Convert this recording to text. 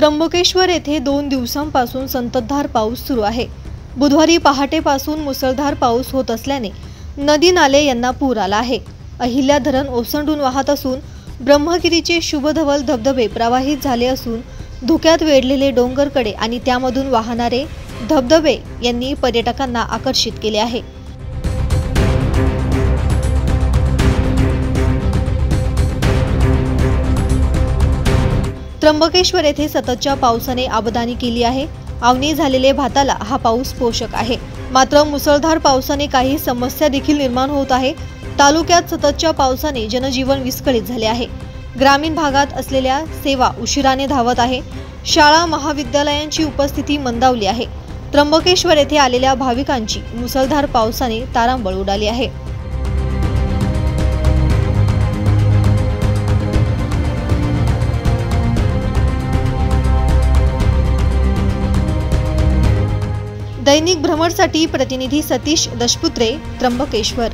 त्र्यंबकेश्वर येथे 2 दिवसांपासून संततधार पाऊस सुरू आहे। बुधवारी पहाटेपासून मुसळधार पाऊस होत असल्याने नदी नाले यांना पूर आला आहे। अहिल्या धरण ओसंडून वाहत असून ब्रह्मगिरीचे शुभधवल धबधबे प्रवाहित झाले असून धुक्यात वेढलेले डोंगरकडे आणि त्यामधून वाहणारे धबधबे यांनी पर्यटकांना आकर्षित केले आहे। त्र्यंबकेश्वर येथे सततच्या पावसाने आबदानी केली आहे। आवनी झालेले भाताला हा पाऊस पोषक आहे। मात्र मुसळधार पावसाने काही समस्या देखील निर्माण होत आहे। तालुक्यात सततच्या पावसाने जनजीवन विस्कळीत झाले आहे। ग्रामीण भागात असलेल्या सेवा उशिराने धावत आहे। शाळा महाविद्यालयांची उपस्थिती मंदावली आहे। त्र्यंबकेश्वर येथे आलेल्या भाविकांची मुसळधार पावसाने तारांबळ उडाली आहे। दैनिक भ्रमरसाठी प्रतिनिधी सतीश दशपुत्रे, त्र्यंबकेश्वर।